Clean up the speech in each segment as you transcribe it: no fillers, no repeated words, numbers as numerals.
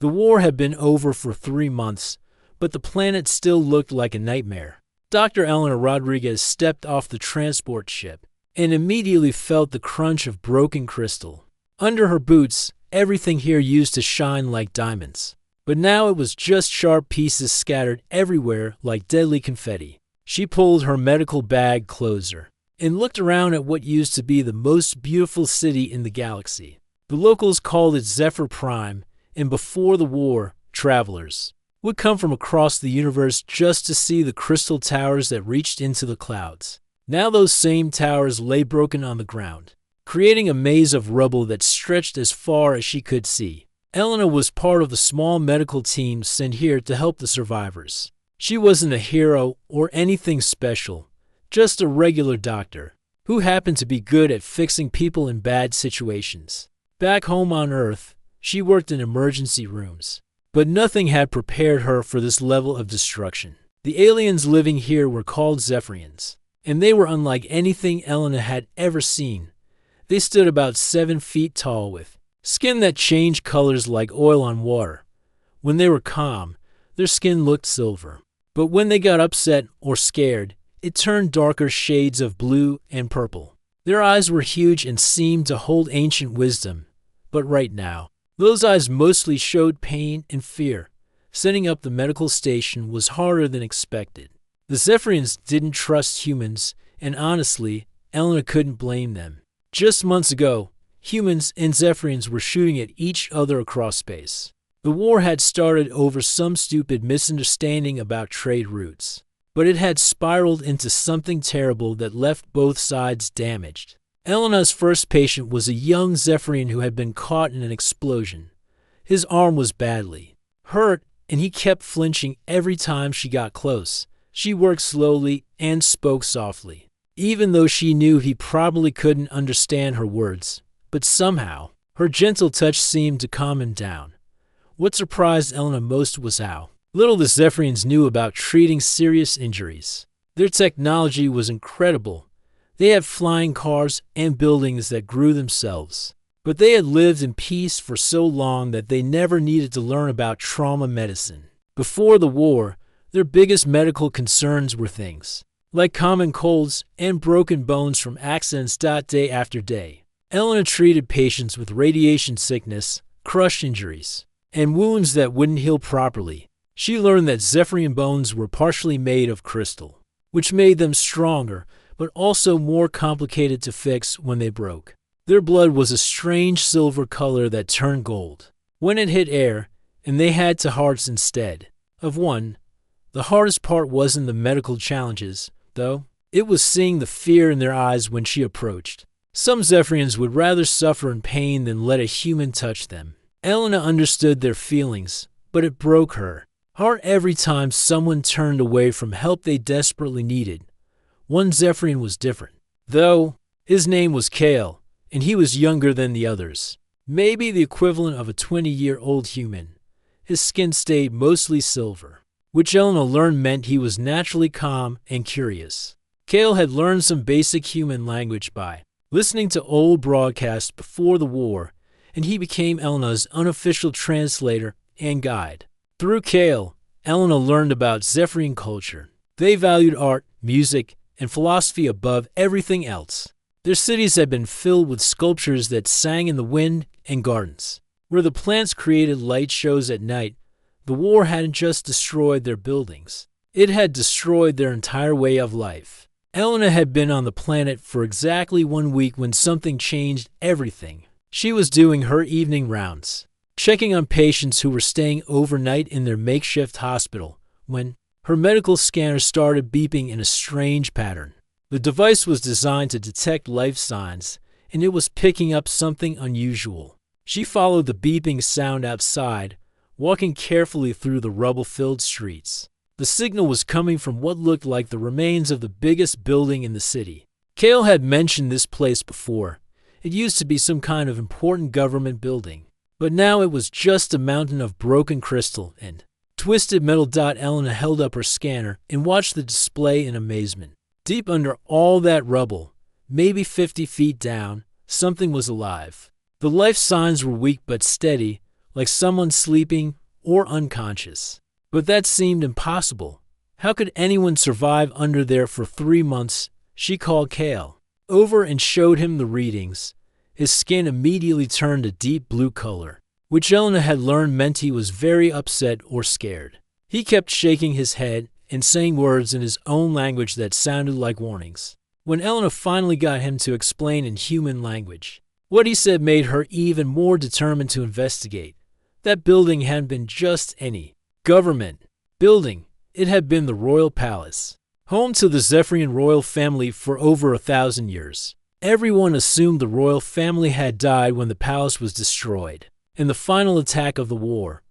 The war had been over for 3 months, but the planet still looked like a nightmare. Dr. Eleanor Rodriguez stepped off the transport ship and immediately felt the crunch of broken crystal. Under her boots, everything here used to shine like diamonds. But now it was just sharp pieces scattered everywhere like deadly confetti. She pulled her medical bag closer and looked around at what used to be the most beautiful city in the galaxy. The locals called it Zephyr Prime, and before the war, travelers would come from across the universe just to see the crystal towers that reached into the clouds. Now those same towers lay broken on the ground, creating a maze of rubble that stretched as far as she could see. Elena was part of the small medical team sent here to help the survivors. She wasn't a hero or anything special, just a regular doctor who happened to be good at fixing people in bad situations. Back home on Earth, she worked in emergency rooms, but nothing had prepared her for this level of destruction. The aliens living here were called Zephyrians, and they were unlike anything Elena had ever seen. They stood about 7 feet tall with skin that changed colors like oil on water. When they were calm, their skin looked silver. But when they got upset or scared, it turned darker shades of blue and purple. Their eyes were huge and seemed to hold ancient wisdom. But right now, those eyes mostly showed pain and fear. Setting up the medical station was harder than expected. The Zephyrians didn't trust humans, and honestly, Elena couldn't blame them. Just months ago, humans and Zephyrians were shooting at each other across space. The war had started over some stupid misunderstanding about trade routes, but it had spiraled into something terrible that left both sides damaged. Elena's first patient was a young Zephyrian who had been caught in an explosion. His arm was badly hurt, and he kept flinching every time she got close. She worked slowly and spoke softly, even though she knew he probably couldn't understand her words. But somehow, her gentle touch seemed to calm him down. What surprised Elena most was how little the Zephyrians knew about treating serious injuries. Their technology was incredible. They had flying cars and buildings that grew themselves. But they had lived in peace for so long that they never needed to learn about trauma medicine. Before the war, their biggest medical concerns were things like common colds and broken bones from accidents day after day. Elena treated patients with radiation sickness, crush injuries, and wounds that wouldn't heal properly. She learned that Zephyrian bones were partially made of crystal, which made them stronger, but also more complicated to fix when they broke. Their blood was a strange silver color that turned gold when it hit air, and they had two hearts instead of one. The hardest part wasn't the medical challenges, though. It was seeing the fear in their eyes when she approached. Some Zephyrians would rather suffer in pain than let a human touch them. Elena understood their feelings, but it broke her heart every time someone turned away from help they desperately needed. One Zephyrian was different, though. His name was Kale, and he was younger than the others, maybe the equivalent of a 20-year-old human. His skin stayed mostly silver, which Elena learned meant he was naturally calm and curious. Kale had learned some basic human language by listening to old broadcasts before the war, and he became Elena's unofficial translator and guide. Through Kale, Elena learned about Zephyrian culture. They valued art, music, and philosophy above everything else. Their cities had been filled with sculptures that sang in the wind and gardens, where the plants created light shows at night. The war hadn't just destroyed their buildings. It had destroyed their entire way of life. Elena had been on the planet for exactly 1 week when something changed everything. She was doing her evening rounds, checking on patients who were staying overnight in their makeshift hospital, when her medical scanner started beeping in a strange pattern. The device was designed to detect life signs, and it was picking up something unusual. She followed the beeping sound outside, walking carefully through the rubble-filled streets. The signal was coming from what looked like the remains of the biggest building in the city. Kale had mentioned this place before. It used to be some kind of important government building, but now it was just a mountain of broken crystal and twisted metal. Elena held up her scanner and watched the display in amazement. Deep under all that rubble, maybe 50 feet down, something was alive. The life signs were weak but steady, like someone sleeping or unconscious. But that seemed impossible. How could anyone survive under there for 3 months? She called Kale over and showed him the readings. His skin immediately turned a deep blue color, which Elena had learned meant he was very upset or scared. He kept shaking his head and saying words in his own language that sounded like warnings. When Elena finally got him to explain in human language, what he said made her even more determined to investigate. That building hadn't been just any government building. It had been the royal palace, home to the Zephyrian royal family for over 1,000 years. Everyone assumed the royal family had died when the palace was destroyed in the final attack of the war.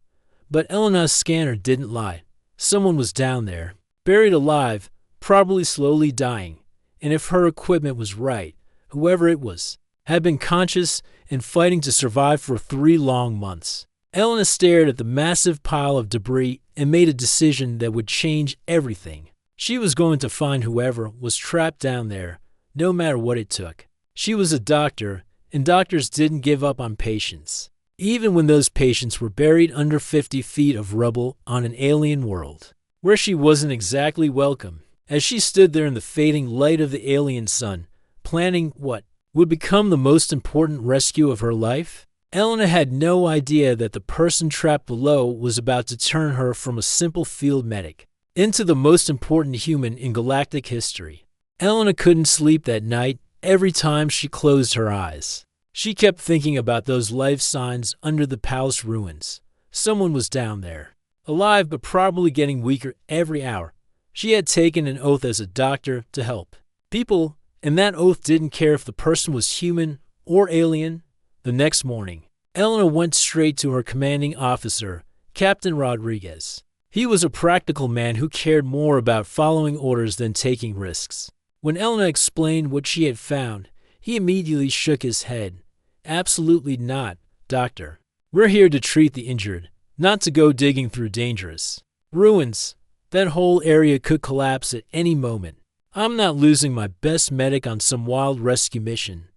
But Elena's scanner didn't lie. Someone was down there, buried alive, probably slowly dying. And if her equipment was right, whoever it was had been conscious and fighting to survive for 3 long months. Elena stared at the massive pile of debris and made a decision that would change everything. She was going to find whoever was trapped down there, no matter what it took. She was a doctor, and doctors didn't give up on patients, even when those patients were buried under 50 feet of rubble on an alien world, where she wasn't exactly welcome. As she stood there in the fading light of the alien sun, planning what would become the most important rescue of her life, Elena had no idea that the person trapped below was about to turn her from a simple field medic into the most important human in galactic history. Elena couldn't sleep that night every time she closed her eyes. She kept thinking about those life signs under the palace ruins. Someone was down there, alive but probably getting weaker every hour. She had taken an oath as a doctor to help people, and that oath didn't care if the person was human or alien. The next morning, Elena went straight to her commanding officer, Captain Rodriguez. He was a practical man who cared more about following orders than taking risks. When Elena explained what she had found, he immediately shook his head. Absolutely not, Doctor. We're here to treat the injured, not to go digging through dangerous ruins. That whole area could collapse at any moment. I'm not losing my best medic on some wild rescue mission.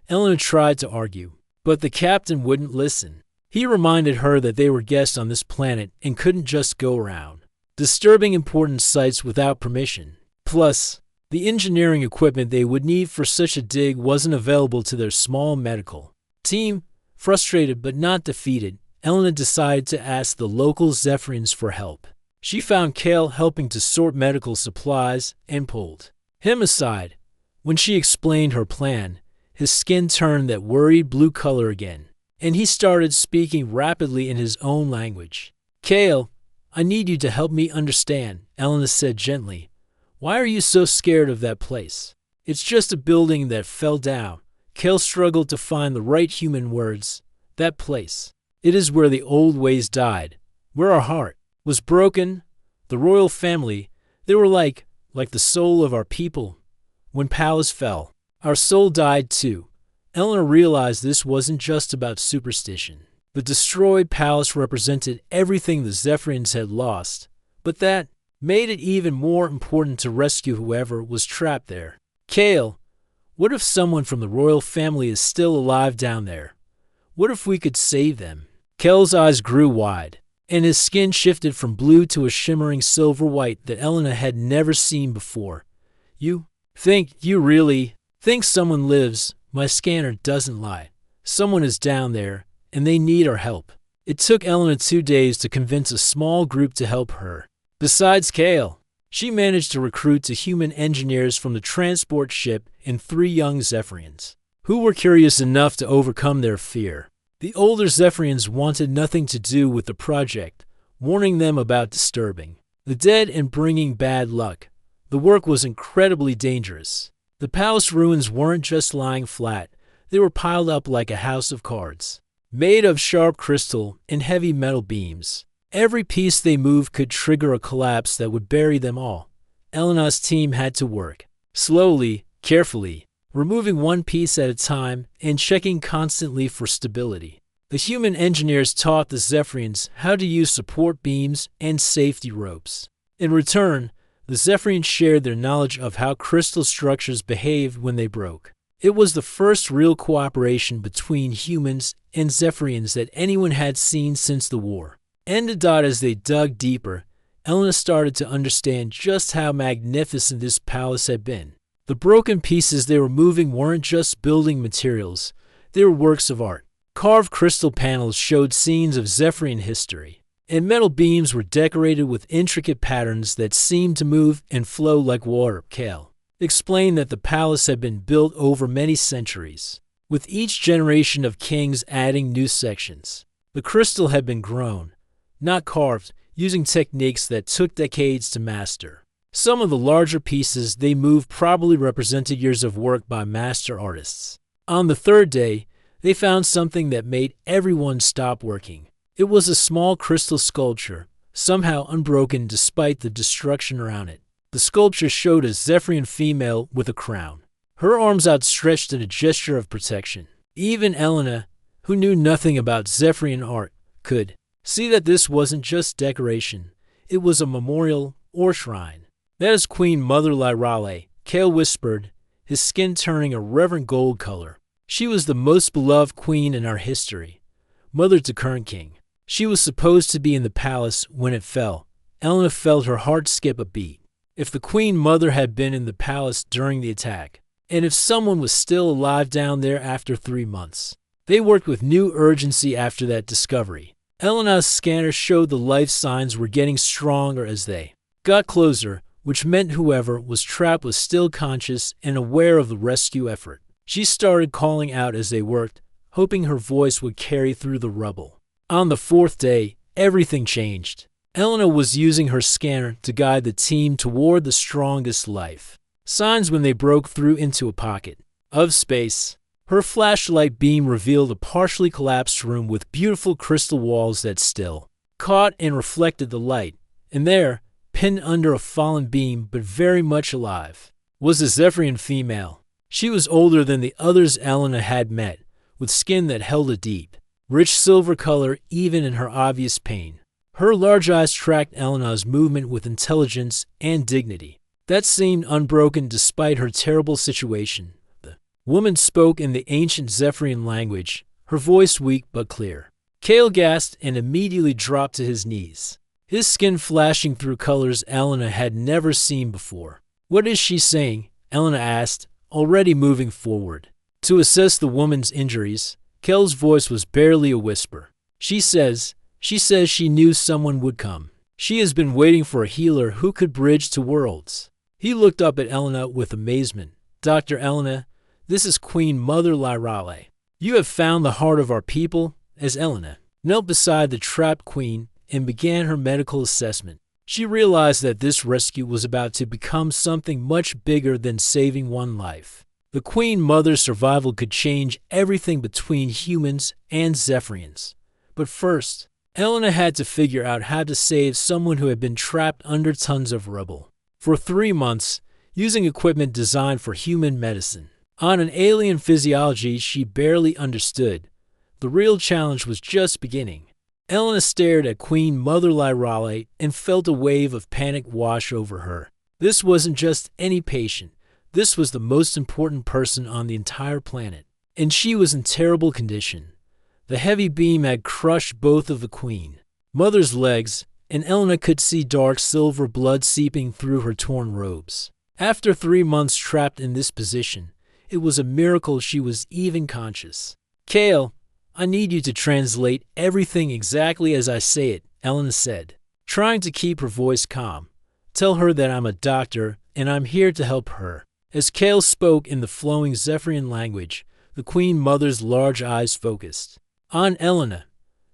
Elena tried to argue, but the captain wouldn't listen. He reminded her that they were guests on this planet and couldn't just go around disturbing important sites without permission. Plus, the engineering equipment they would need for such a dig wasn't available to their small medical team. Frustrated but not defeated, Elena decided to ask the local Zephyrians for help. She found Kale helping to sort medical supplies and pulled him aside. When she explained her plan, his skin turned that worried blue color again, and he started speaking rapidly in his own language. Kale, I need you to help me understand, Elena said gently. Why are you so scared of that place? It's just a building that fell down. Kale struggled to find the right human words. That place. It is where the old ways died, where our heart was broken. The royal family, they were like the soul of our people. When palace fell, our soul died too. Eleanor realized this wasn't just about superstition. The destroyed palace represented everything the Zephyrians had lost, but that made it even more important to rescue whoever was trapped there. Kale, what if someone from the royal family is still alive down there? What if we could save them? Kale's eyes grew wide, and his skin shifted from blue to a shimmering silver white that Elena had never seen before. You really think someone lives? My scanner doesn't lie. Someone is down there, and they need our help. It took Elena 2 days to convince a small group to help her. Besides Kale, she managed to recruit 2 human engineers from the transport ship and 3 young Zephyrians, who were curious enough to overcome their fear. The older Zephyrians wanted nothing to do with the project, warning them about disturbing the dead and bringing bad luck. The work was incredibly dangerous. The palace ruins weren't just lying flat, they were piled up like a house of cards, made of sharp crystal and heavy metal beams. Every piece they moved could trigger a collapse that would bury them all. Elena's team had to work slowly, carefully, removing one piece at a time and checking constantly for stability. The human engineers taught the Zephyrians how to use support beams and safety ropes. In return, the Zephyrians shared their knowledge of how crystal structures behaved when they broke. It was the first real cooperation between humans and Zephyrians that anyone had seen since the war. And as they dug deeper, Elena started to understand just how magnificent this palace had been. The broken pieces they were moving weren't just building materials, they were works of art. Carved crystal panels showed scenes of Zephyrian history, and metal beams were decorated with intricate patterns that seemed to move and flow like water. Kale explained that the palace had been built over many centuries, with each generation of kings adding new sections. The crystal had been grown, not carved, using techniques that took decades to master. Some of the larger pieces they moved probably represented years of work by master artists. On the third day, they found something that made everyone stop working. It was a small crystal sculpture, somehow unbroken despite the destruction around it. The sculpture showed a Zephyrian female with a crown, her arms outstretched in a gesture of protection. Even Elena, who knew nothing about Zephyrian art, could see that this wasn't just decoration. It was a memorial or shrine. "That is Queen Mother Lyrale," Kale whispered, his skin turning a reverent gold color. "She was the most beloved queen in our history, mother to current king. She was supposed to be in the palace when it fell." Elena felt her heart skip a beat. If the Queen Mother had been in the palace during the attack, and if someone was still alive down there after 3 months. They worked with new urgency after that discovery. Elena's scanner showed the life signs were getting stronger as they got closer, which meant whoever was trapped was still conscious and aware of the rescue effort. She started calling out as they worked, hoping her voice would carry through the rubble. On the fourth day, everything changed. Elena was using her scanner to guide the team toward the strongest life signs when they broke through into a pocket of space. Her flashlight beam revealed a partially collapsed room with beautiful crystal walls that still caught and reflected the light. And there, pinned under a fallen beam but very much alive, was a Zephyrian female. She was older than the others Elena had met, with skin that held a deep, rich silver color even in her obvious pain. Her large eyes tracked Elena's movement with intelligence and dignity that seemed unbroken despite her terrible situation. The woman spoke in the ancient Zephyrian language, her voice weak but clear. Kale gasped and immediately dropped to his knees, his skin flashing through colors Elena had never seen before. "What is she saying?" Elena asked, already moving forward. To assess the woman's injuries, Kale's voice was barely a whisper. She says she knew someone would come. She has been waiting for a healer who could bridge to worlds." He looked up at Elena with amazement. "Dr. Elena, this is Queen Mother Lyrale. You have found the heart of our people." As Elena knelt beside the trapped queen and began her medical assessment, she realized that this rescue was about to become something much bigger than saving one life. The Queen Mother's survival could change everything between humans and Zephyrians. But first, Elena had to figure out how to save someone who had been trapped under tons of rubble for 3 months, using equipment designed for human medicine on an alien physiology she barely understood. The real challenge was just beginning. Elena stared at Queen Mother Lyrale and felt a wave of panic wash over her. This wasn't just any patient. This was the most important person on the entire planet, and she was in terrible condition. The heavy beam had crushed both of the Queen Mother's legs, and Elena could see dark silver blood seeping through her torn robes. After 3 months trapped in this position, it was a miracle she was even conscious. "Kale, I need you to translate everything exactly as I say it," Elena said, trying to keep her voice calm. "Tell her that I'm a doctor and I'm here to help her." As Kale spoke in the flowing Zephyrian language, the Queen Mother's large eyes focused on Elena.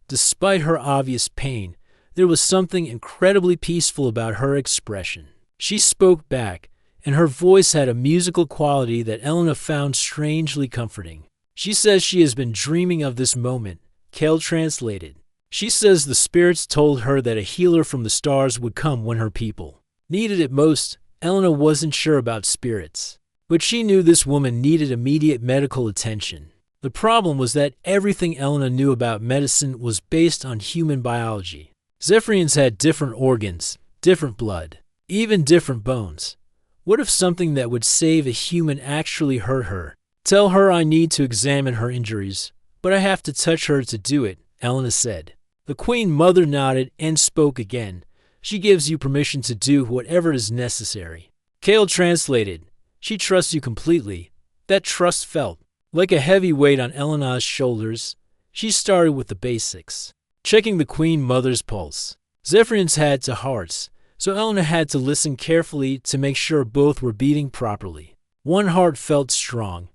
Despite her obvious pain, there was something incredibly peaceful about her expression. She spoke back, and her voice had a musical quality that Elena found strangely comforting. "She says she has been dreaming of this moment," Kale translated. "She says the spirits told her that a healer from the stars would come when her people needed it most." Elena wasn't sure about spirits, but she knew this woman needed immediate medical attention. The problem was that everything Elena knew about medicine was based on human biology. Zephyrians had different organs, different blood, even different bones. What if something that would save a human actually hurt her? Tell her I need to examine her injuries, but I have to touch her to do it, Elena said. The Queen Mother nodded and spoke again. She gives you permission to do whatever is necessary. Kale translated. She trusts you completely. That trust felt like a heavy weight on Elena's shoulders. She started with the basics, checking the Queen Mother's pulse. Zephyrians had two hearts, so Elena had to listen carefully to make sure both were beating properly. One heart felt strong,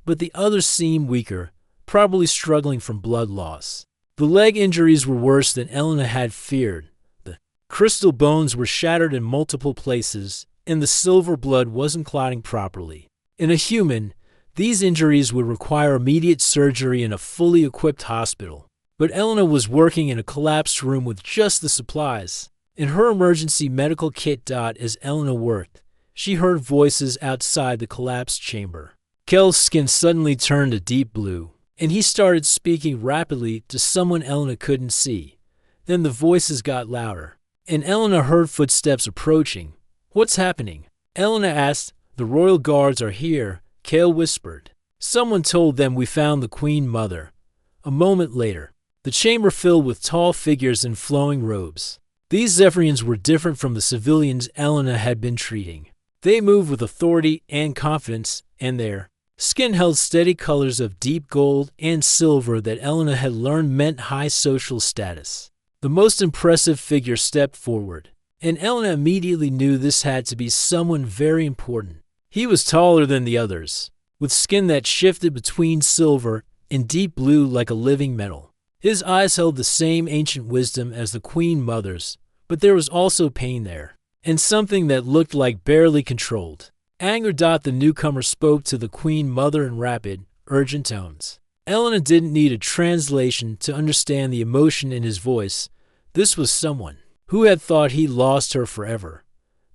but the other seemed weaker, probably struggling from blood loss. The leg injuries were worse than Elena had feared. The crystal bones were shattered in multiple places, and the silver blood wasn't clotting properly. In a human, these injuries would require immediate surgery in a fully equipped hospital. But Elena was working in a collapsed room with just the supplies. In her emergency medical kit. As Elena worked, she heard voices outside the collapsed chamber. Kel's skin suddenly turned a deep blue, and he started speaking rapidly to someone Elena couldn't see. Then the voices got louder, and Elena heard footsteps approaching. What's happening? Elena asked. The royal guards are here, Kale whispered. Someone told them we found the Queen Mother. A moment later, the chamber filled with tall figures in flowing robes. These Zephyrians were different from the civilians Elena had been treating. They moved with authority and confidence, and their skin held steady colors of deep gold and silver that Elena had learned meant high social status. The most impressive figure stepped forward, and Elena immediately knew this had to be someone very important. He was taller than the others, with skin that shifted between silver and deep blue like a living metal. His eyes held the same ancient wisdom as the Queen Mother's, but there was also pain there, and something that looked like barely controlled. Anger. The newcomer spoke to the Queen Mother in rapid, urgent tones. Elena didn't need a translation to understand the emotion in his voice. This was someone who had thought he lost her forever.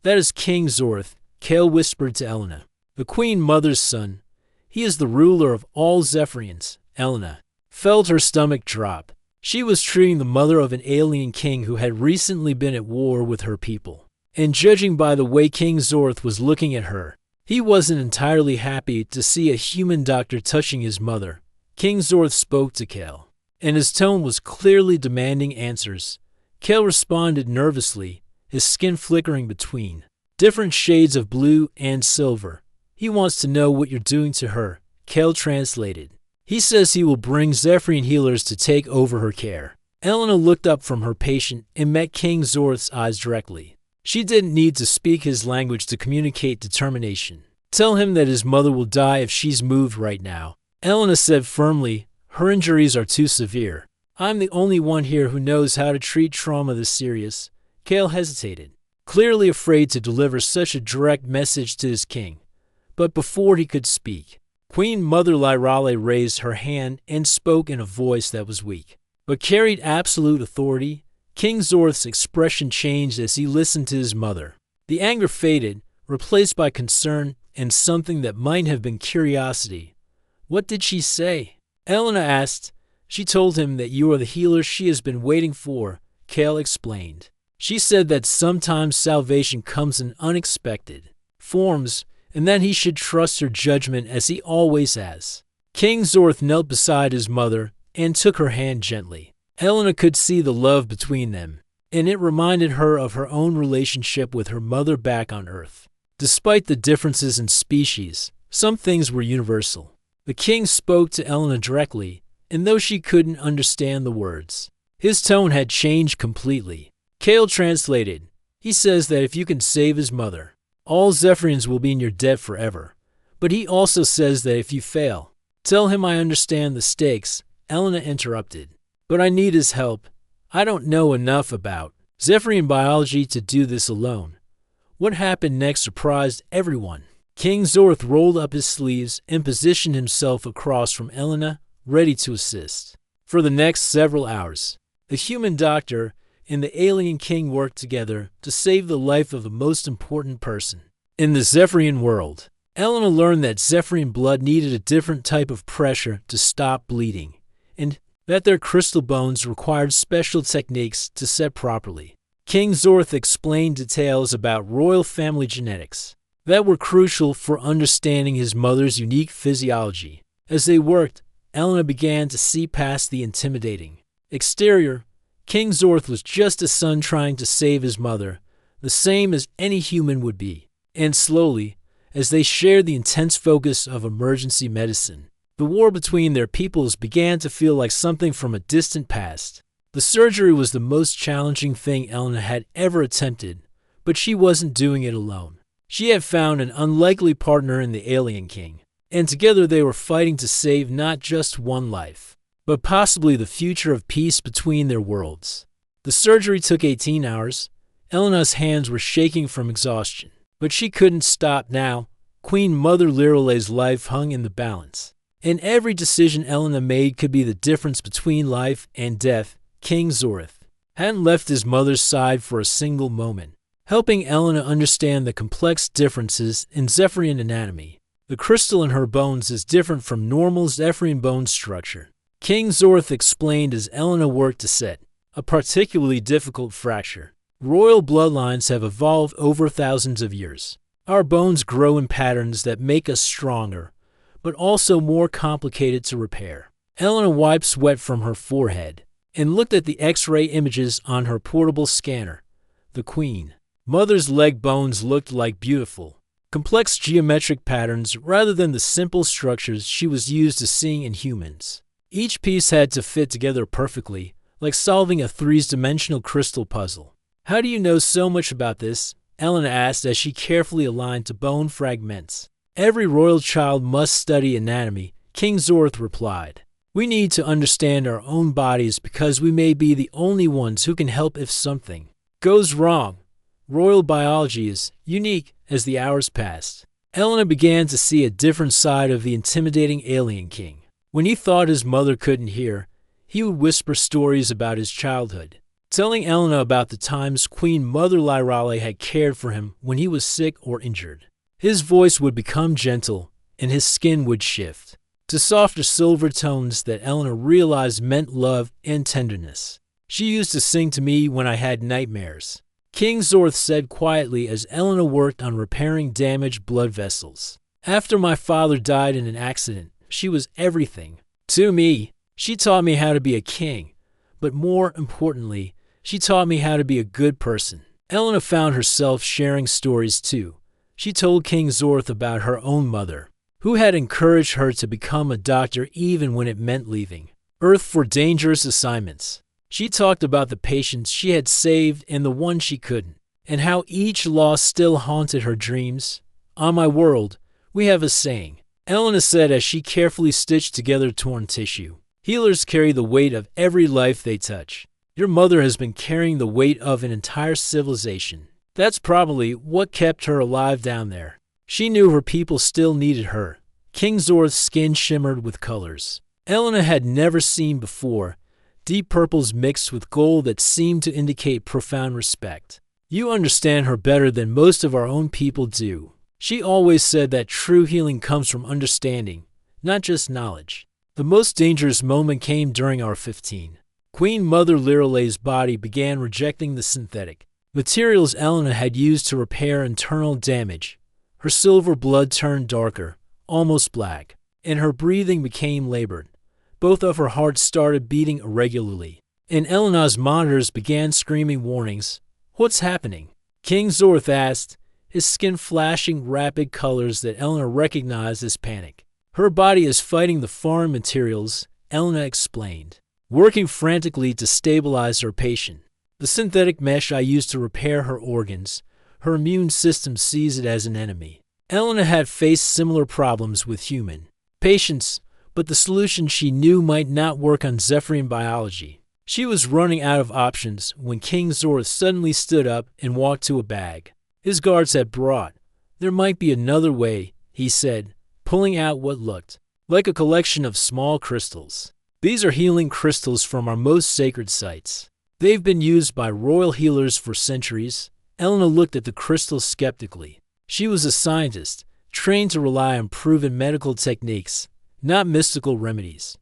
That is King Zorth, Kale whispered to Elena. The Queen Mother's son. He is the ruler of all Zephyrians. Elena felt her stomach drop. She was treating the mother of an alien king who had recently been at war with her people. And judging by the way King Zorth was looking at her, he wasn't entirely happy to see a human doctor touching his mother. King Zorth spoke to Kale, and his tone was clearly demanding answers. Kale responded nervously, his skin flickering between different shades of blue and silver. He wants to know what you're doing to her, Kale translated. He says he will bring Zephyrian healers to take over her care. Elena looked up from her patient and met King Zorth's eyes directly. She didn't need to speak his language to communicate determination. Tell him that his mother will die if she's moved right now. Elena said firmly, her injuries are too severe. I'm the only one here who knows how to treat trauma this serious. Kale hesitated, clearly afraid to deliver such a direct message to his king. But before he could speak, Queen Mother Lyrale raised her hand and spoke in a voice that was weak, but carried absolute authority. King Zorth's expression changed as he listened to his mother. The anger faded, replaced by concern and something that might have been curiosity. What did she say? Elena asked. She told him that you are the healer she has been waiting for, Kale explained. She said that sometimes salvation comes in unexpected forms, and that he should trust her judgment as he always has. King Zorth knelt beside his mother and took her hand gently. Elena could see the love between them, and it reminded her of her own relationship with her mother back on Earth. Despite the differences in species, some things were universal. The king spoke to Elena directly, and though she couldn't understand the words, his tone had changed completely. Kale translated. He says that if you can save his mother, all Zephyrians will be in your debt forever. But he also says that if you fail, tell him I understand the stakes. Elena interrupted. But I need his help. I don't know enough about Zephyrian biology to do this alone. What happened next surprised everyone. King Zorth rolled up his sleeves and positioned himself across from Elena, ready to assist. For the next several hours, the human doctor and the alien king worked together to save the life of the most important person in the Zephyrian world. Elena learned that Zephyrian blood needed a different type of pressure to stop bleeding, and that their crystal bones required special techniques to set properly. King Zorth explained details about royal family genetics. that were crucial for understanding his mother's unique physiology. As they worked, Elena began to see past the intimidating exterior. King Zorth was just a son trying to save his mother, the same as any human would be. And slowly, as they shared the intense focus of emergency medicine, the war between their peoples began to feel like something from a distant past. The surgery was the most challenging thing Elena had ever attempted, but she wasn't doing it alone. She had found an unlikely partner in the Alien King, and together they were fighting to save not just one life, but possibly the future of peace between their worlds. The surgery took 18 hours. Elena's hands were shaking from exhaustion, but she couldn't stop now. Queen Mother Liralay's life hung in the balance, and every decision Elena made could be the difference between life and death. King Zorth hadn't left his mother's side for a single moment, helping Elena understand the complex differences in Zephyrian anatomy. The crystal in her bones is different from normal Zephyrian bone structure, King Zorth explained as Elena worked to set a particularly difficult fracture. Royal bloodlines have evolved over thousands of years. Our bones grow in patterns that make us stronger, but also more complicated to repair. Elena wiped sweat from her forehead and looked at the X-ray images on her portable scanner. The Queen Mother's leg bones looked like beautiful, complex geometric patterns rather than the simple structures she was used to seeing in humans. Each piece had to fit together perfectly, like solving a three-dimensional crystal puzzle. "How do you know so much about this?" Elena asked as she carefully aligned to bone fragments. "Every royal child must study anatomy," King Zorth replied. "We need to understand our own bodies because we may be the only ones who can help if something goes wrong." Royal biology is unique. As the hours passed, Elena began to see a different side of the intimidating Alien King. When he thought his mother couldn't hear, he would whisper stories about his childhood, telling Elena about the times Queen Mother Liralle had cared for him when he was sick or injured. His voice would become gentle, and his skin would shift to softer silver tones that Elena realized meant love and tenderness. "She used to sing to me when I had nightmares," King Zorth said quietly as Elena worked on repairing damaged blood vessels. "After my father died in an accident, she was everything to me. She taught me how to be a king, but more importantly, she taught me how to be a good person." Elena found herself sharing stories too. She told King Zorth about her own mother, who had encouraged her to become a doctor even when it meant leaving Earth for dangerous assignments. She talked about the patients she had saved and the ones she couldn't, and how each loss still haunted her dreams. "On my world, we have a saying," Elena said as she carefully stitched together torn tissue. "Healers carry the weight of every life they touch. Your mother has been carrying the weight of an entire civilization. That's probably what kept her alive down there. She knew her people still needed her." King Zorth's skin shimmered with colors Elena had never seen before, deep purples mixed with gold that seemed to indicate profound respect. "You understand her better than most of our own people do." She always said that true healing comes from understanding, not just knowledge. The most dangerous moment came during our 15. Queen Mother Liralay's body began rejecting the synthetic materials Elena had used to repair internal damage. Her silver blood turned darker, almost black, and her breathing became labored. Both of her hearts started beating irregularly, and Elena's monitors began screaming warnings. "What's happening?" King Zorth asked, his skin flashing rapid colors that Elena recognized as panic. "Her body is fighting the foreign materials," Elena explained, working frantically to stabilize her patient. "The synthetic mesh I used to repair her organs, her immune system sees it as an enemy." Elena had faced similar problems with human patients, but the solution she knew might not work on Zephyrian biology. She was running out of options when King Zorth suddenly stood up and walked to a bag his guards had brought. "There might be another way," he said, pulling out what looked like a collection of small crystals. "These are healing crystals from our most sacred sites. They've been used by royal healers for centuries." Elena looked at the crystals skeptically. She was a scientist, trained to rely on proven medical techniques, not mystical remedies.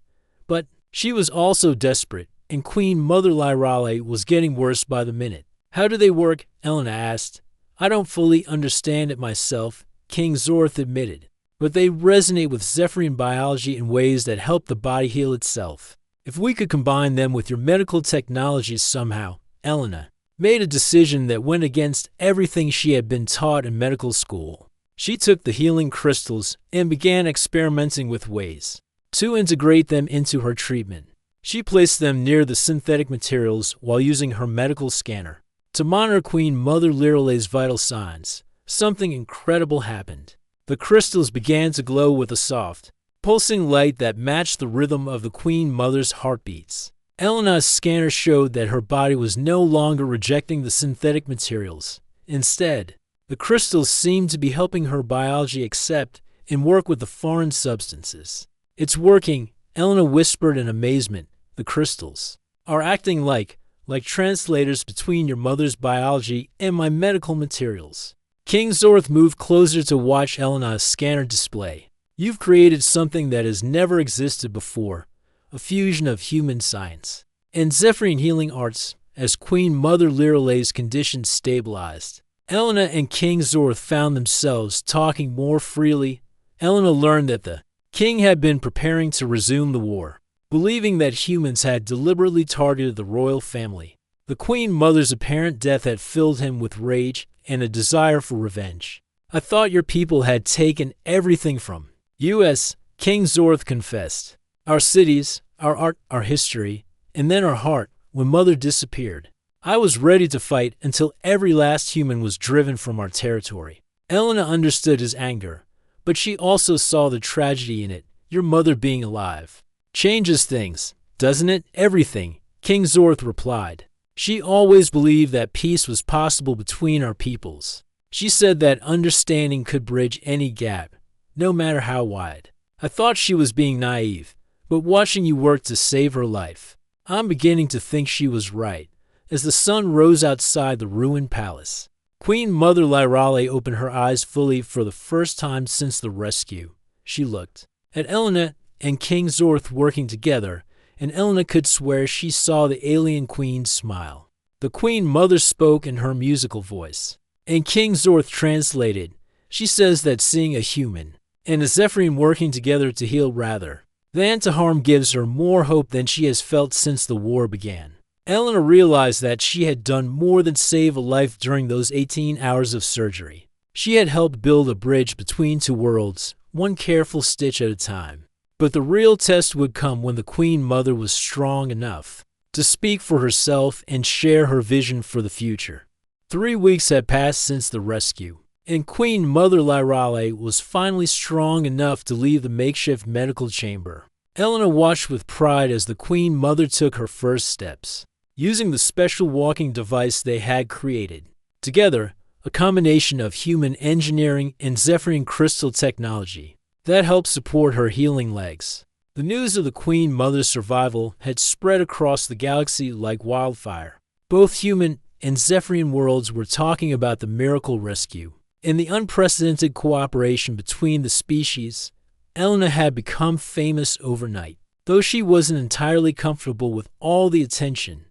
But she was also desperate, and Queen Mother Liralle was getting worse by the minute. "How do they work?" Elena asked. "I don't fully understand it myself," King Zorth admitted, but they resonate with Zephyrian biology in ways that help the body heal itself. If we could combine them with your medical technologies somehow, Elena made a decision that went against everything she had been taught in medical school. She took the healing crystals and began experimenting with ways to integrate them into her treatment. She placed them near the synthetic materials while using her medical scanner to monitor Queen Mother Liralay's vital signs. Something incredible happened. The crystals began to glow with a soft, pulsing light that matched the rhythm of the Queen Mother's heartbeats. Elena's scanner showed that her body was no longer rejecting the synthetic materials. Instead, the crystals seemed to be helping her biology accept and work with the foreign substances. "It's working," Elena whispered in amazement. "The crystals are acting like translators between your mother's biology and my medical materials." King Zorth moved closer to watch Elena's scanner display. "You've created something that has never existed before, a fusion of human science and Zephyrian healing arts." As Queen Mother Liralay's condition stabilized, Elena and King Zorth found themselves talking more freely. Elena learned that the king had been preparing to resume the war, believing that humans had deliberately targeted the royal family. The Queen Mother's apparent death had filled him with rage and a desire for revenge. "I thought your people had taken everything from us," King Zorth confessed. "Our cities, our art, our history, and then our heart when Mother disappeared. I was ready to fight until every last human was driven from our territory." Elena understood his anger, but she also saw the tragedy in it. "Your mother being alive changes things, doesn't it?" "Everything," King Zorth replied. "She always believed that peace was possible between our peoples. She said that understanding could bridge any gap, no matter how wide. I thought she was being naive, but watching you work to save her life, I'm beginning to think she was right." As the sun rose outside the ruined palace, Queen Mother Liralee opened her eyes fully for the first time since the rescue. She looked at Elena and King Zorth working together, and Elena could swear she saw the alien queen smile. The Queen Mother spoke in her musical voice, and King Zorth translated. "She says that seeing a human and a Zephyrian working together to heal rather than to harm gives her more hope than she has felt since the war began." Elena realized that she had done more than save a life during those 18 hours of surgery. She had helped build a bridge between two worlds, one careful stitch at a time. But the real test would come when the Queen Mother was strong enough to speak for herself and share her vision for the future. 3 weeks had passed since the rescue, and Queen Mother Liralee was finally strong enough to leave the makeshift medical chamber. Elena watched with pride as the Queen Mother took her first steps, using the special walking device they had created. Together, a combination of human engineering and Zephyrian crystal technology that helped support her healing legs. The news of the Queen Mother's survival had spread across the galaxy like wildfire. Both human and Zephyrian worlds were talking about the miracle rescue and the unprecedented cooperation between the species. Elena had become famous overnight. Though she wasn't entirely comfortable with all the attention,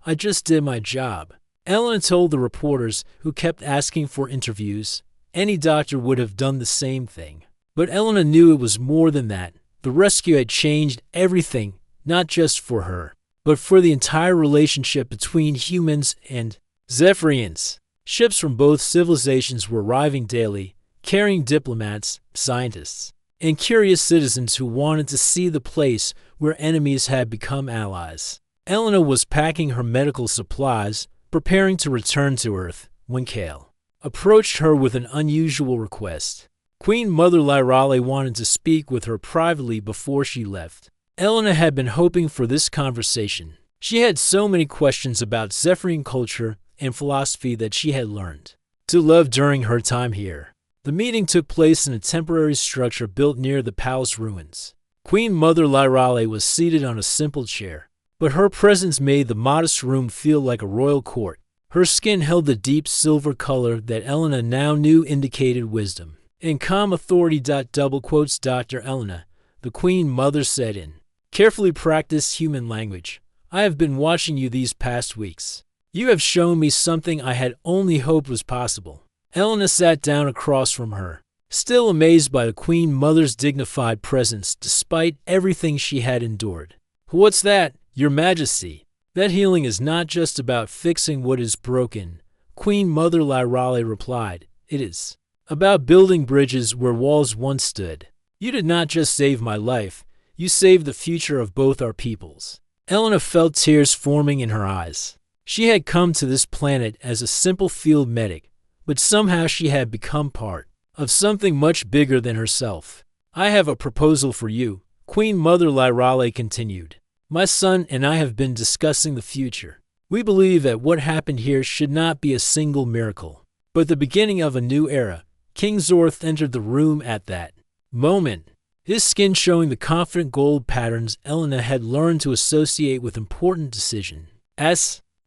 "I just did my job," Elena told the reporters who kept asking for interviews. Any doctor would have done the same thing. But Elena knew it was more than that. The rescue had changed everything, not just for her, but for the entire relationship between humans and Zephyrians. Ships from both civilizations were arriving daily, carrying diplomats, scientists, and curious citizens who wanted to see the place where enemies had become allies. Elena was packing her medical supplies, preparing to return to Earth, when Kale approached her with an unusual request. Queen Mother Liralee wanted to speak with her privately before she left. Elena had been hoping for this conversation. She had so many questions about Zephyrian culture and philosophy that she had learned to love during her time here. The meeting took place in a temporary structure built near the palace ruins. Queen Mother Liralee was seated on a simple chair, but her presence made the modest room feel like a royal court. Her skin held the deep silver color that Elena now knew indicated wisdom and calm authority. Double quotes Dr. Elena, the Queen Mother said in carefully practiced human language. "I have been watching you these past weeks. You have shown me something I had only hoped was possible." Elena sat down across from her, still amazed by the Queen Mother's dignified presence despite everything she had endured. "What's that, Your Majesty? That healing is not just about fixing what is broken," Queen Mother Lyrale replied. "It is about building bridges where walls once stood. You did not just save my life, you saved the future of both our peoples." Elena felt tears forming in her eyes. She had come to this planet as a simple field medic, but somehow she had become part of something much bigger than herself. "I have a proposal for you," Queen Mother Lyrale continued. "My son and I have been discussing the future. We believe that what happened here should not be a single miracle, but the beginning of a new era." King Zorth entered the room at that moment, his skin showing the confident gold patterns Elena had learned to associate with important decisions.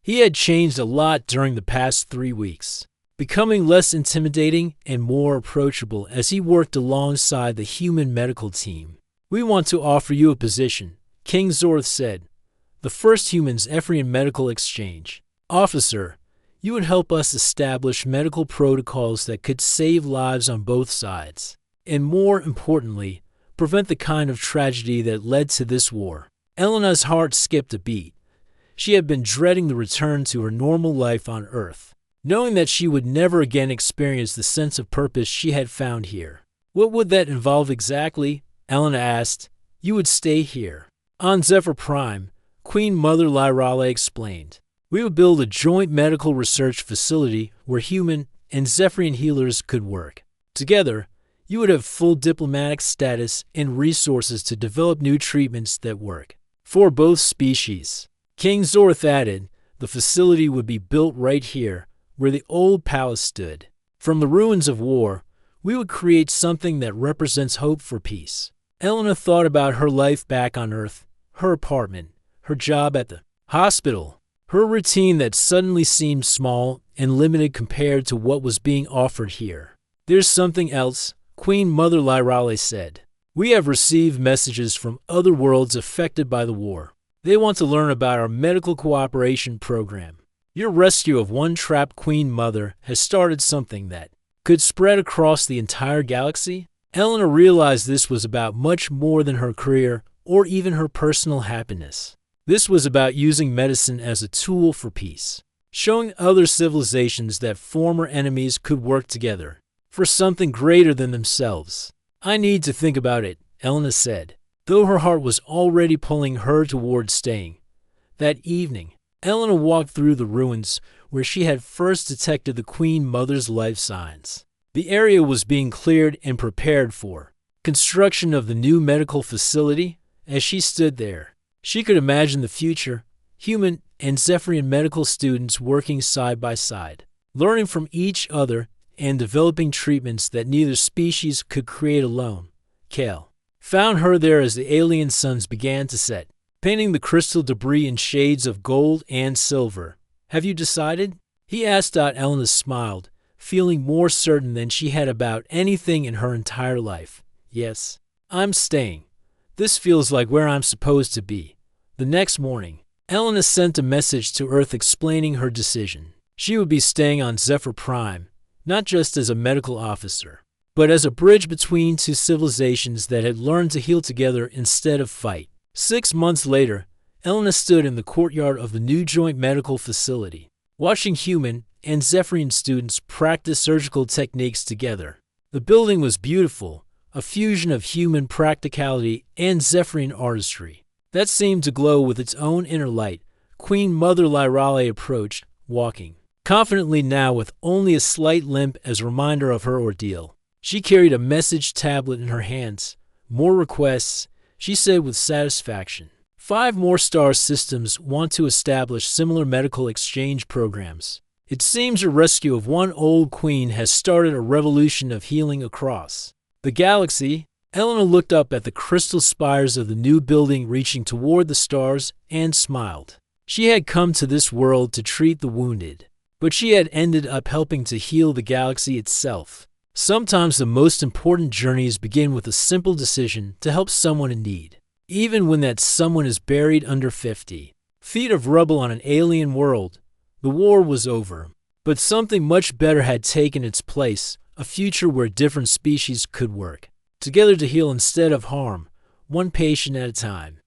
He had changed a lot during the past 3 weeks, becoming less intimidating and more approachable as he worked alongside the human medical team. "We want to offer you a position," King Zorth said. "The first Humans-Ephrian Medical Exchange. Officer, you would help us establish medical protocols that could save lives on both sides, and more importantly, prevent the kind of tragedy that led to this war." Elena's heart skipped a beat. She had been dreading the return to her normal life on Earth, knowing that she would never again experience the sense of purpose she had found here. "What would that involve exactly?" Elena asked. "You would stay here on Zephyr Prime," Queen Mother Lyrale explained. "We would build a joint medical research facility where human and Zephyrian healers could work. Together, you would have full diplomatic status and resources to develop new treatments that work for both species." King Zorth added, "The facility would be built right here, where the old palace stood. From the ruins of war, we would create something that represents hope for peace." Elena thought about her life back on Earth, her apartment, her job at the hospital, her routine that suddenly seemed small and limited compared to what was being offered here. "There's something else," Queen Mother Lyrale said. "We have received messages from other worlds affected by the war. They want to learn about our medical cooperation program. Your rescue of one trapped Queen Mother has started something that could spread across the entire galaxy." Elena realized this was about much more than her career or even her personal happiness. This was about using medicine as a tool for peace, showing other civilizations that former enemies could work together for something greater than themselves. "I need to think about it," Elena said, though her heart was already pulling her towards staying. That evening, Elena walked through the ruins where she had first detected the Queen Mother's life signs. The area was being cleared and prepared for construction of the new medical facility. As she stood there, she could imagine the future, human and Zephyrian medical students working side by side, learning from each other and developing treatments that neither species could create alone. Kale found her there as the alien suns began to set, painting the crystal debris in shades of gold and silver. "Have you decided?" he asked. Elena smiled, feeling more certain than she had about anything in her entire life. "Yes, I'm staying. This feels like where I'm supposed to be." The next morning, Elena sent a message to Earth explaining her decision. She would be staying on Zephyr Prime, not just as a medical officer, but as a bridge between two civilizations that had learned to heal together instead of fight. 6 months later, Elena stood in the courtyard of the new joint medical facility, watching human and Zephyrian students practice surgical techniques together. The building was beautiful, a fusion of human practicality and Zephyrian artistry that seemed to glow with its own inner light. Queen Mother Lyrale approached, walking confidently now with only a slight limp as a reminder of her ordeal. She carried a message tablet in her hands. "More requests," she said with satisfaction. 5 more star systems want to establish similar medical exchange programs. It seems your rescue of one old queen has started a revolution of healing across the galaxy." Elena looked up at the crystal spires of the new building reaching toward the stars and smiled. She had come to this world to treat the wounded, but she had ended up helping to heal the galaxy itself. Sometimes the most important journeys begin with a simple decision to help someone in need, even when that someone is buried under 50 feet of rubble on an alien world. The war was over, but something much better had taken its place, a future where different species could work together to heal instead of harm, one patient at a time.